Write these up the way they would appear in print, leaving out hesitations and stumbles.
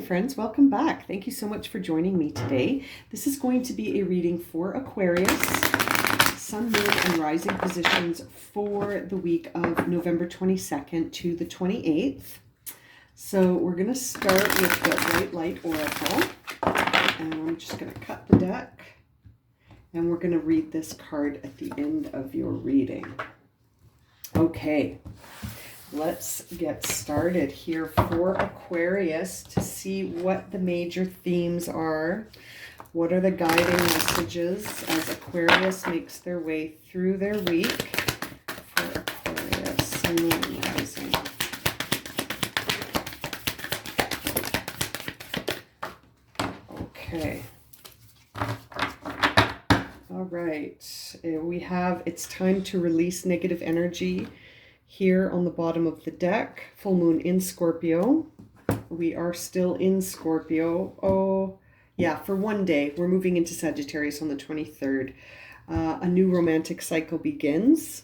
friends, welcome back. Thank you so much for joining me today. This is going to be a reading for Aquarius, Sun, Moon, and Rising positions for the week of November 22nd to the 28th. So we're going to start with the White Light Oracle, and I'm just going to cut the deck, and we're going to read this card at the end of your reading. Okay. Let's get started here for Aquarius to see what the major themes are. What are the guiding messages as Aquarius makes their way through their week for Aquarius, Sun, Moon, and Rising. Okay. All right. We have, it's time to release negative energy. Here on the bottom of the deck, full moon in Scorpio. We are still in Scorpio. Oh, yeah, for one day. We're moving into Sagittarius on the 23rd. A new romantic cycle begins.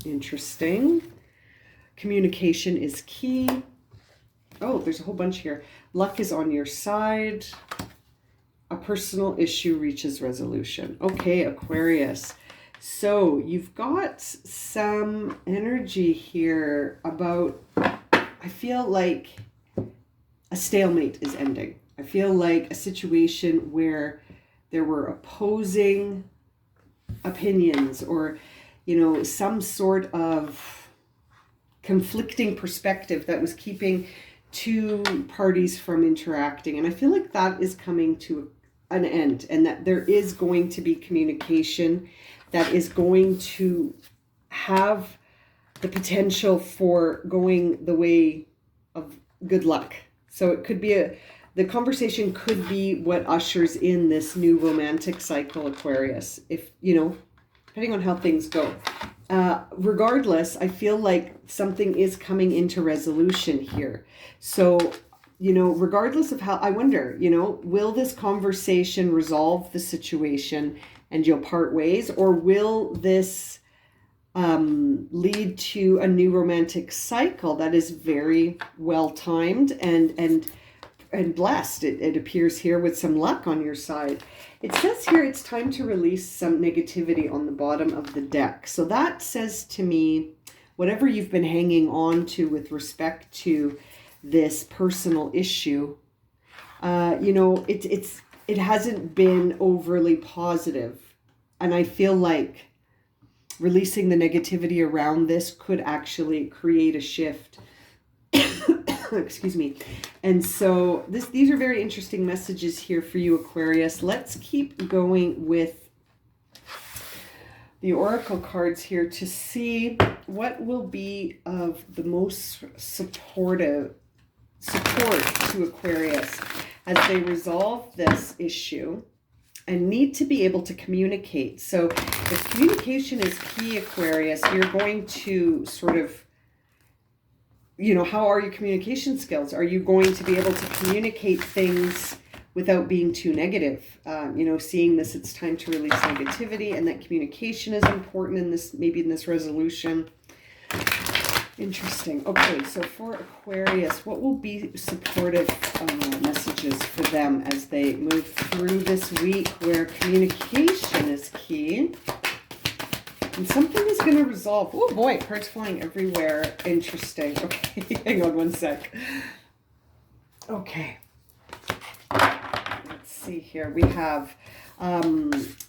Interesting. Communication is key. Oh, there's a whole bunch here. Luck is on your side. A personal issue reaches resolution. Okay, Aquarius. So you've got some energy here about, I feel like a stalemate is ending. I feel like a situation where there were opposing opinions or, you know, some sort of conflicting perspective that was keeping two parties from interacting. And I feel like that is coming to an end and that there is going to be communication that is going to have the potential for going the way of good luck. So it could be the conversation could be what ushers in this new romantic cycle, Aquarius, if, you know, depending on how things go. Regardless, I feel like something is coming into resolution here. So, you know, regardless of how, I wonder, you know, will this conversation resolve the situation and you'll part ways, or will this lead to a new romantic cycle that is very well timed and blessed? It appears here with some luck on your side. It says here it's time to release some negativity on the bottom of the deck. So that says to me, whatever you've been hanging on to with respect to this personal issue, you know, it hasn't been overly positive. And I feel like releasing the negativity around this could actually create a shift. Excuse me. And so these are very interesting messages here for you, Aquarius. Let's keep going with the oracle cards here to see what will be of the most support to Aquarius as they resolve this issue and need to be able to communicate. So if communication is key, Aquarius, you're going to sort of, you know, how are your communication skills? Are you going to be able to communicate things without being too negative? You know, seeing this, it's time to release negativity, and that communication is important in this, maybe in this resolution. Interesting. Okay, so for Aquarius, what will be supportive messages for them as they move through this week where communication is key? And something is going to resolve. Oh boy, cards flying everywhere. Interesting. Okay, hang on one sec. Okay. Let's see here. We have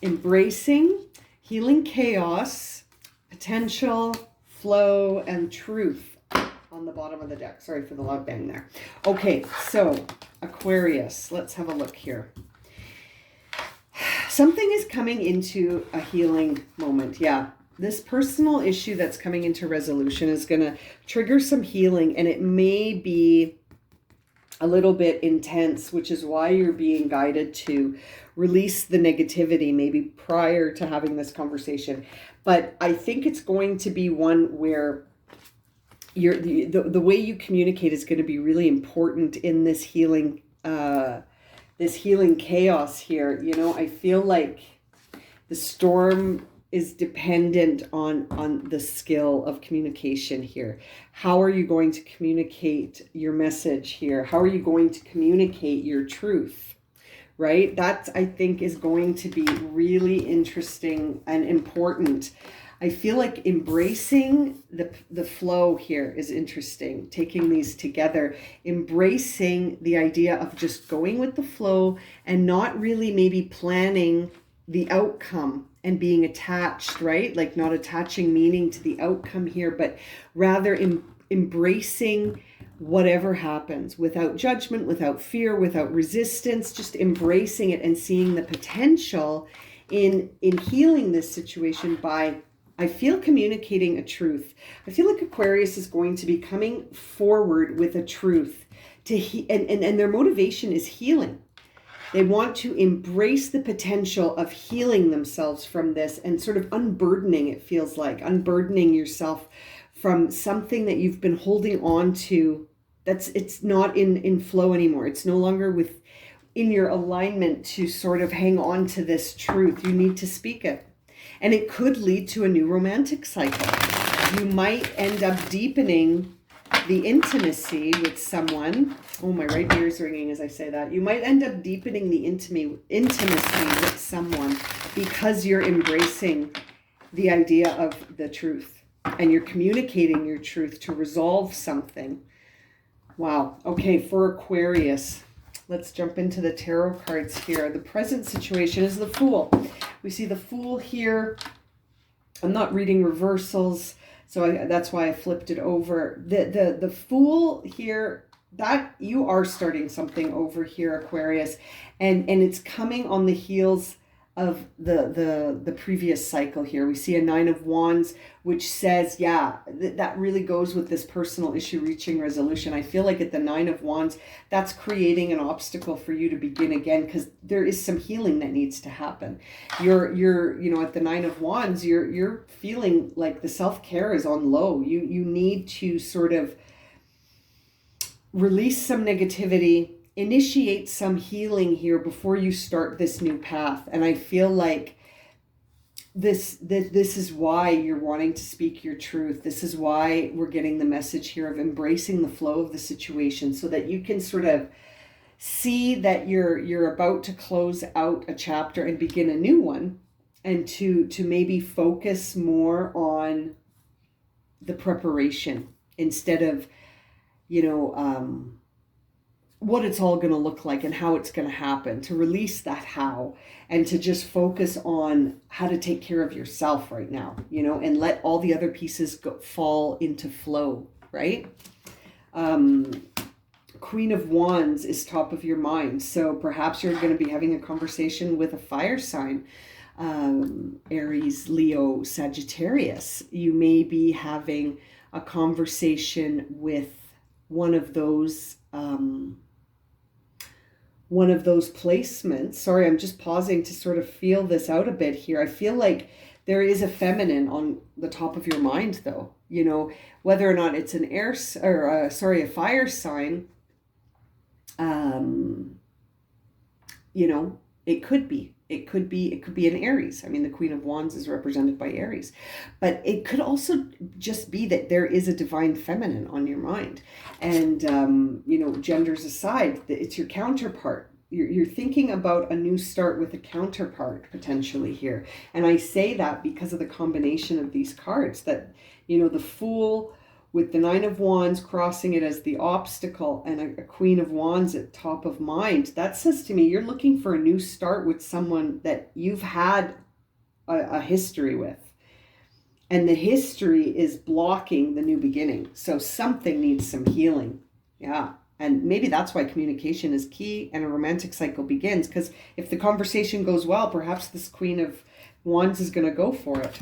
embracing, healing chaos, potential, flow, and truth on the bottom of the deck. Sorry for the loud bang there. Okay, so Aquarius, let's have a look here. Something is coming into a healing moment. Yeah, this personal issue that's coming into resolution is going to trigger some healing, and it may be a little bit intense, which is why you're being guided to release the negativity maybe prior to having this conversation. But I think it's going to be one where the way you communicate is going to be really important in this healing chaos here. You know, I feel like the storm is dependent on the skill of communication here. How are you going to communicate your message here? How are you going to communicate your truth? Right? That, I think, is going to be really interesting and important. I feel like embracing the flow here is interesting. Taking these together, embracing the idea of just going with the flow and not really maybe planning the outcome and being attached, right? Like not attaching meaning to the outcome here, but rather embracing whatever happens without judgment, without fear, without resistance, just embracing it and seeing the potential in healing this situation by, I feel, communicating a truth. I feel like Aquarius is going to be coming forward with a truth and their motivation is healing. They want to embrace the potential of healing themselves from this and sort of unburdening, it feels like, unburdening yourself from something that you've been holding on to. It's not in flow anymore. It's no longer in your alignment to sort of hang on to this truth. You need to speak it. And it could lead to a new romantic cycle. You might end up deepening the intimacy with someone. Oh, my right ear is ringing as I say that. You might end up deepening the intimacy with someone because you're embracing the idea of the truth and you're communicating your truth to resolve something. Wow. Okay, for Aquarius, let's jump into the tarot cards here. The present situation is the Fool. We see the Fool here. I'm not reading reversals, so that's why I flipped it over. The Fool here, that you are starting something over here, Aquarius, and it's coming on the heels of the previous cycle here. We see a Nine of Wands, which says, yeah, that really goes with this personal issue reaching resolution. I feel like at the Nine of Wands, that's creating an obstacle for you to begin again, because there is some healing that needs to happen. You're at the Nine of Wands, you're feeling like the self-care is on low. You need to sort of release some negativity, initiate some healing here before you start this new path. And I feel like this is why you're wanting to speak your truth. This is why we're getting the message here of embracing the flow of the situation, so that you can sort of see that you're about to close out a chapter and begin a new one, and to maybe focus more on the preparation instead of what it's all going to look like and how it's going to happen, to release that how, and to just focus on how to take care of yourself right now, and let all the other pieces fall into flow, right? Queen of Wands is top of your mind. So perhaps you're going to be having a conversation with a fire sign, Aries, Leo, Sagittarius. You may be having a conversation with one of those placements. Sorry, I'm just pausing to sort of feel this out a bit here. I feel like there is a feminine on the top of your mind, though. Whether or not it's an a fire sign, it could be. It could be an Aries. I mean, the Queen of Wands is represented by Aries. But it could also just be that there is a divine feminine on your mind. And, genders aside, it's your counterpart. You're thinking about a new start with a counterpart potentially here. And I say that because of the combination of these cards, that, the Fool with the Nine of Wands crossing it as the obstacle and a Queen of Wands at top of mind. That says to me, you're looking for a new start with someone that you've had a history with. And the history is blocking the new beginning. So something needs some healing. Yeah. And maybe that's why communication is key and a romantic cycle begins. Because if the conversation goes well, perhaps this Queen of Wands is going to go for it.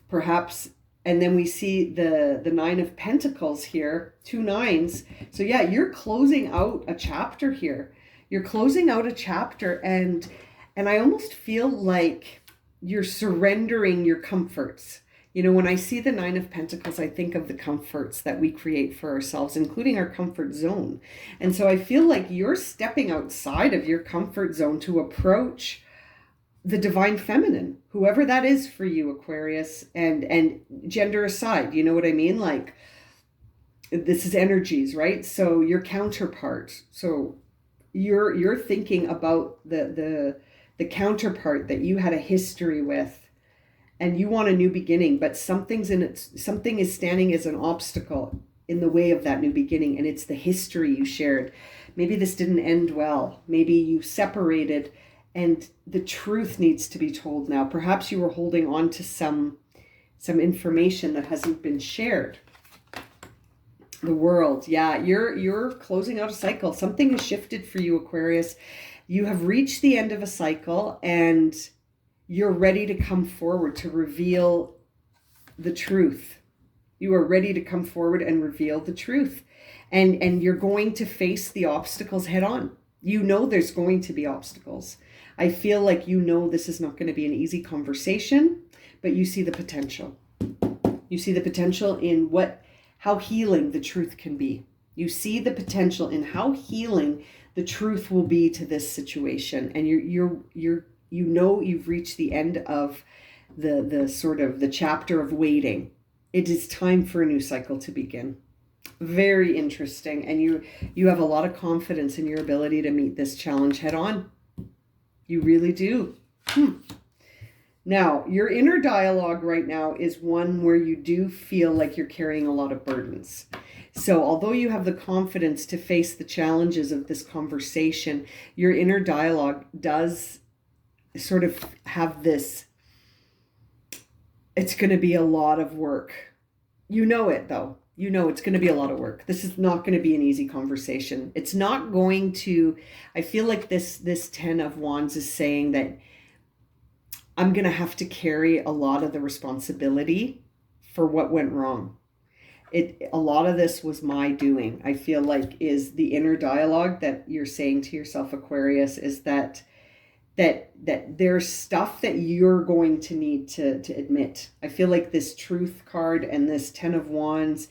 Perhaps. And then we see the Nine of Pentacles here, 2 nines. So yeah, you're closing out a chapter here. You're closing out a chapter, and I almost feel like you're surrendering your comforts. When I see the Nine of Pentacles, I think of the comforts that we create for ourselves, including our comfort zone. And so I feel like you're stepping outside of your comfort zone to approach the divine feminine, whoever that is for you, Aquarius, and gender aside, you know what I mean? Like, this is energies, right? So your counterpart. So you're thinking about the counterpart that you had a history with, and you want a new beginning, but something is standing as an obstacle in the way of that new beginning, and it's the history you shared. Maybe this didn't end well. Maybe you separated, and the truth needs to be told now. Perhaps you were holding on to some information that hasn't been shared. The world, yeah, you're closing out a cycle. Something has shifted for you, Aquarius. You have reached the end of a cycle, and you're ready to come forward to reveal the truth. You are ready to come forward and reveal the truth. And you're going to face the obstacles head on. You know there's going to be obstacles. I feel like you know this is not going to be an easy conversation, but you see the potential. You see the potential in how healing the truth can be. You see the potential in how healing the truth will be to this situation. And you know you've reached the end of the sort of the chapter of waiting. It is time for a new cycle to begin. Very interesting. And you have a lot of confidence in your ability to meet this challenge head on. You really do. Now, your inner dialogue right now is one where you do feel like you're carrying a lot of burdens. So although you have the confidence to face the challenges of this conversation, your inner dialogue does sort of have this, it's going to be a lot of work. You know it, though. You know it's going to be a lot of work. This is not going to be an easy conversation. It's not going to, I feel like this 10 of Wands is saying that I'm going to have to carry a lot of the responsibility for what went wrong. A lot of this was my doing. I feel like is the inner dialogue that you're saying to yourself, Aquarius, is that there's stuff that you're going to need to admit. I feel like this truth card and this 10 of Wands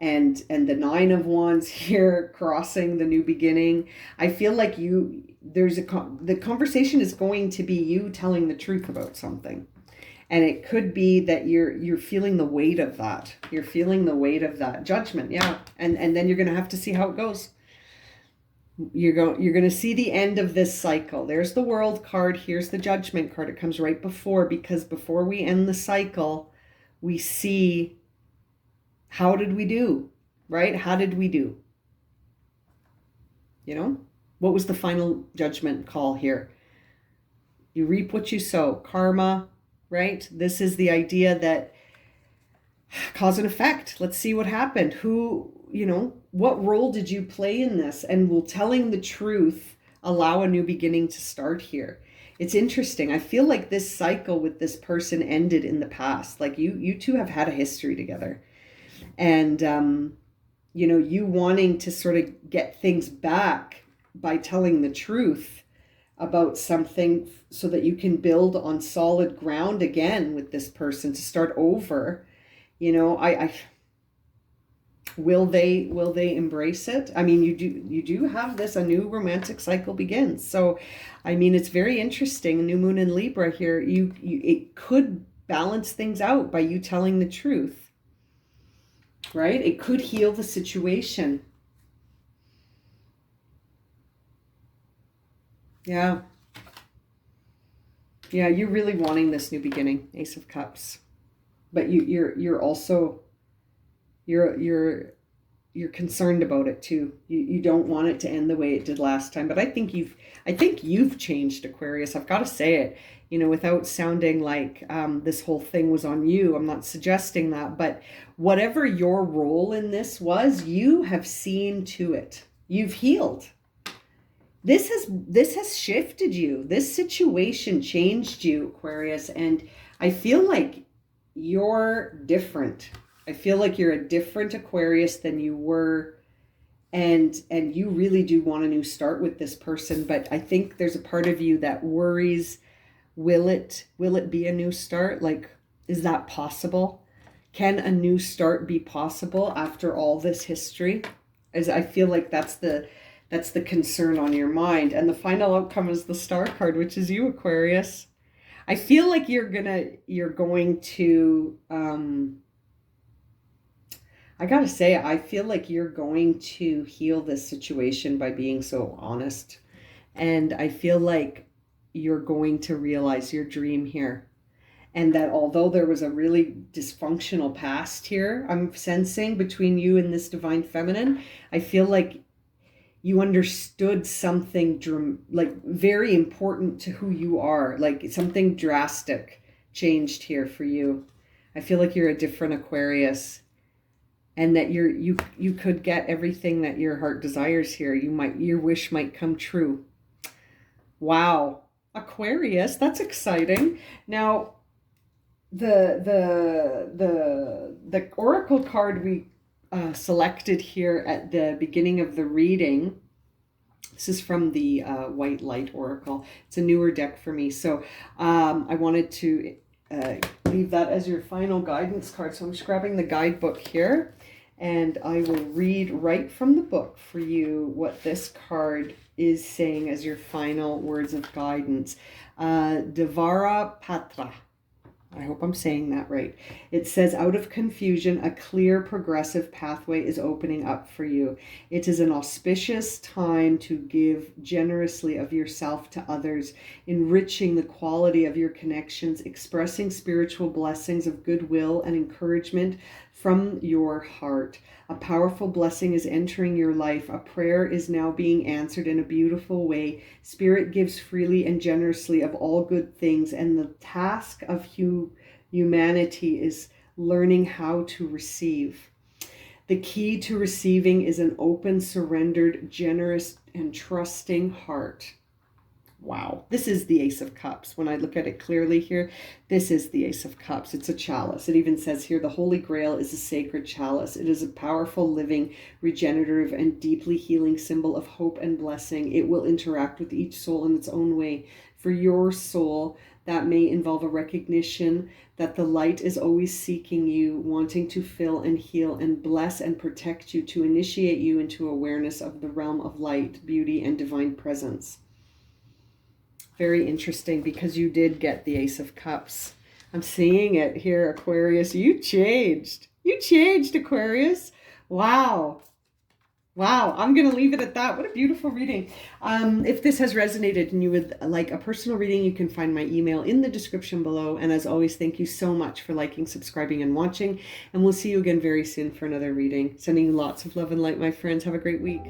and the 9 of Wands here crossing the new beginning. I feel like the conversation is going to be you telling the truth about something. And it could be that you're feeling the weight of that. You're feeling the weight of that judgment. Yeah. And then you're going to have to see how it goes. You're going to see the end of this cycle. There's the World card. Here's the Judgment card. It comes right before, because before we end the cycle, we see how did we do, right? How did we do? You know, what was the final judgment call here? You reap what you sow. Karma, right? This is the idea that cause and effect. Let's see what happened. What role did you play in this? And will telling the truth allow a new beginning to start here? It's interesting. I feel like this cycle with this person ended in the past. Like you two have had a history together. And, you wanting to sort of get things back by telling the truth about something so that you can build on solid ground again with this person to start over. Will they embrace it? I mean, you do have this, a new romantic cycle begins. So, I mean, it's very interesting. New moon in Libra here, it could balance things out by you telling the truth, right? It could heal the situation. Yeah. Yeah, you're really wanting this new beginning, Ace of Cups. But you're also you're concerned about it too. You don't want it to end the way it did last time. But I think you've changed, Aquarius. I've got to say it, without sounding like this whole thing was on you. I'm not suggesting that, but whatever your role in this was, you have seen to it. You've healed. This has shifted you. This situation changed you, Aquarius, and I feel like you're different. I feel like you're a different Aquarius than you were, and you really do want a new start with this person, but I think there's a part of you that worries, will it be a new start? Like, is that possible? Can a new start be possible after all this history? As I feel like that's the concern on your mind. And the final outcome is the Star card, which is you, Aquarius. I feel like you're going to, I gotta say, I feel like you're going to heal this situation by being so honest. And I feel like you're going to realize your dream here. And that although there was a really dysfunctional past here, I'm sensing between you and this divine feminine, I feel like you understood something like very important to who you are, like something drastic changed here for you. I feel like you're a different Aquarius, and that you could get everything that your heart desires here. Your wish might come true. Wow, Aquarius, that's exciting. Now, the oracle card we selected here at the beginning of the reading. This is from the White Light Oracle. It's a newer deck for me, so I wanted to leave that as your final guidance card. So I'm just grabbing the guidebook here, and I will read right from the book for you what this card is saying as your final words of guidance. Devara Patra. I hope I'm saying that right. It says, out of confusion, a clear progressive pathway is opening up for you. It is an auspicious time to give generously of yourself to others, enriching the quality of your connections, expressing spiritual blessings of goodwill and encouragement from your heart. A powerful blessing is entering your life. A prayer is now being answered in a beautiful way. Spirit gives freely and generously of all good things, and the task of humanity is learning how to receive. The key to receiving is an open, surrendered, generous, and trusting heart. Wow, this is the Ace of Cups. When I look at it clearly here, this is the Ace of Cups. It's a chalice. It even says here, the Holy Grail is a sacred chalice. It is a powerful, living, regenerative, and deeply healing symbol of hope and blessing. It will interact with each soul in its own way. For your soul, that may involve a recognition that the light is always seeking you, wanting to fill and heal and bless and protect you, to initiate you into awareness of the realm of light, beauty, and divine presence. Very interesting, because you did get the Ace of Cups. I'm seeing it here, Aquarius. You changed. You changed, Aquarius. Wow. Wow. I'm going to leave it at that. What a beautiful reading. If this has resonated and you would like a personal reading, you can find my email in the description below. And as always, thank you so much for liking, subscribing, and watching. And we'll see you again very soon for another reading. Sending you lots of love and light, my friends. Have a great week.